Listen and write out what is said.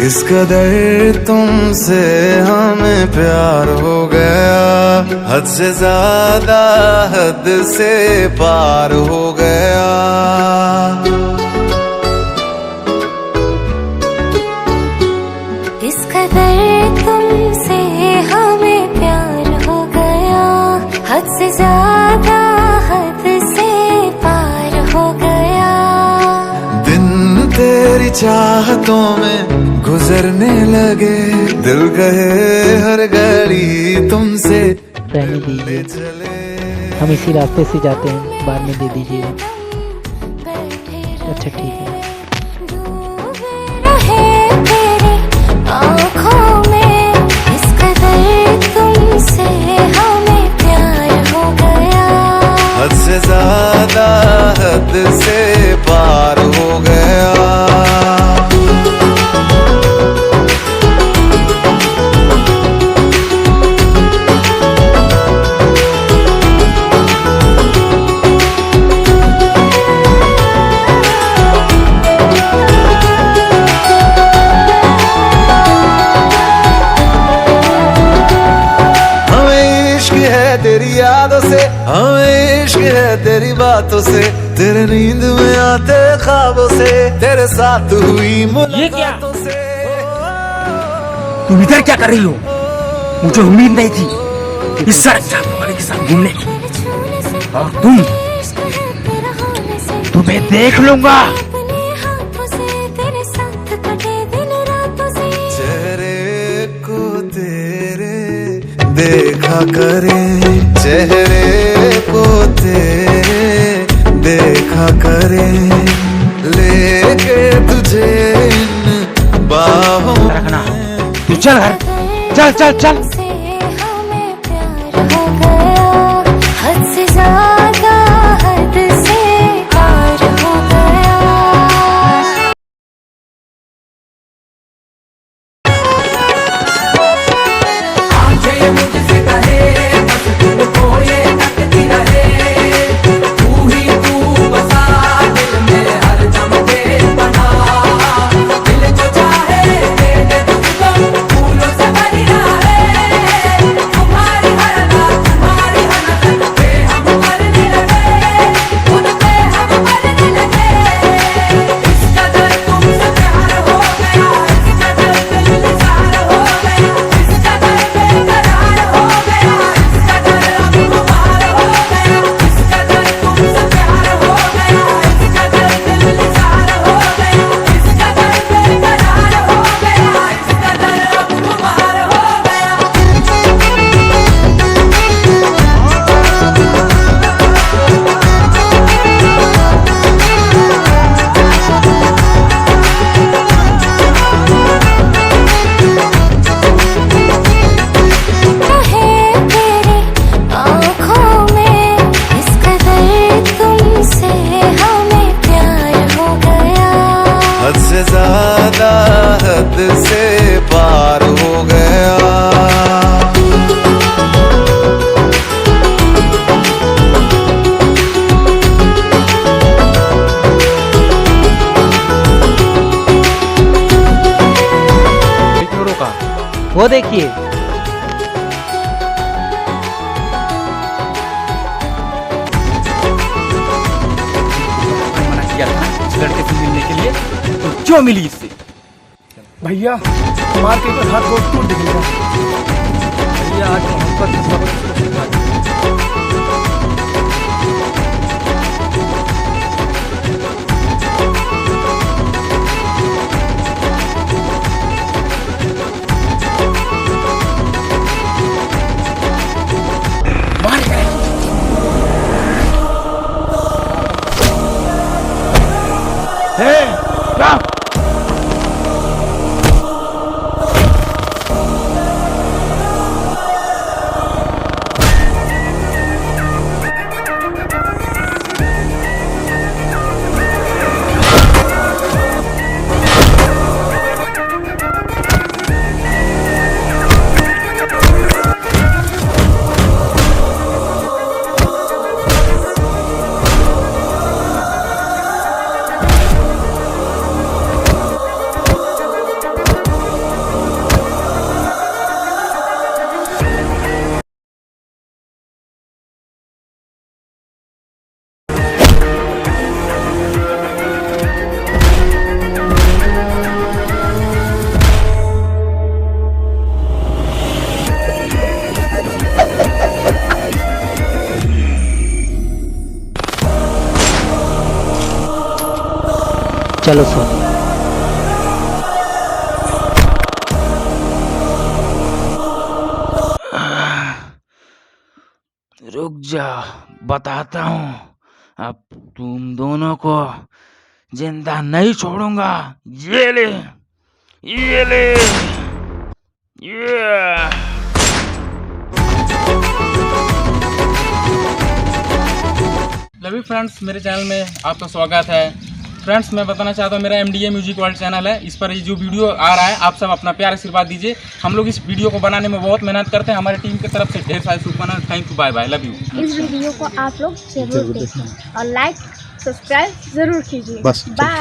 इस कदर तुमसे हमें प्यार हो गया, हद से ज्यादा हद से पार हो गया। इस कदर तुमसे हमें प्यार हो गया, हद से ज्यादा हद से पार हो गया। दिन तेरी चाहतों में गुजरने लगे, दिल कहे हर घड़ी तुमसे रहने दीजिए, हम इसी रास्ते से जाते हैं, बाद में दे दीजिएगा। अच्छा ठीक है। आँखों में इस कदर तुमसे हमें प्यार हो गया, हद से ज्यादा हद से पार हो गया। तेरी यादों से हमें इश्क है, तेरी बातों से, तेरे नींद में आते ख्वाबों से, तेरे साथ हुई मुलाकातों से। तुम इधर क्या कर रही हो? मुझे उम्मीद नहीं थी इस सड़क जाने वाले के साथ घूमने की। और तुम्हें देख लूंगा। चेहरे को तेरे देखा करे, चेहरे को तेरे देखा करे, लेके तुझे इन बाहों रखना। तू चल घर, चल चल चल। हमें प्यार हो गया, हद से ज्यादा हद से पार हो गया। हद से ज्यादा हद से पार हो गया। वो देखिए, मना किया था इस लड़के से मिलने के लिए, तो जो मिली इससे। भैया मार के तो हाथ बहुत टूट दिखेगा। भैया आज मोहब्बत का सबक इसको सिखा दो। चलो सो। रुक जा, बताता हूँ। अब तुम दोनों को जिंदा नहीं छोड़ूंगा। ये ले, ये ले, ये। लव यू फ्रेंड्स, मेरे चैनल में आपका स्वागत है। फ्रेंड्स, मैं बताना चाहता हूँ, मेरा MDA म्यूजिक वर्ल्ड चैनल है। इस पर ये जो वीडियो आ रहा है, आप सब अपना प्यार आशीर्वाद दीजिए। हम लोग इस वीडियो को बनाने में बहुत मेहनत करते हैं। हमारी टीम की तरफ से ढेर सारे शुभकामनाएं। Thank you, bye bye, love you. इस वीडियो को आप लोग जरूर देखें और लाइक सब्सक्राइब जरूर कीजिए। बाय।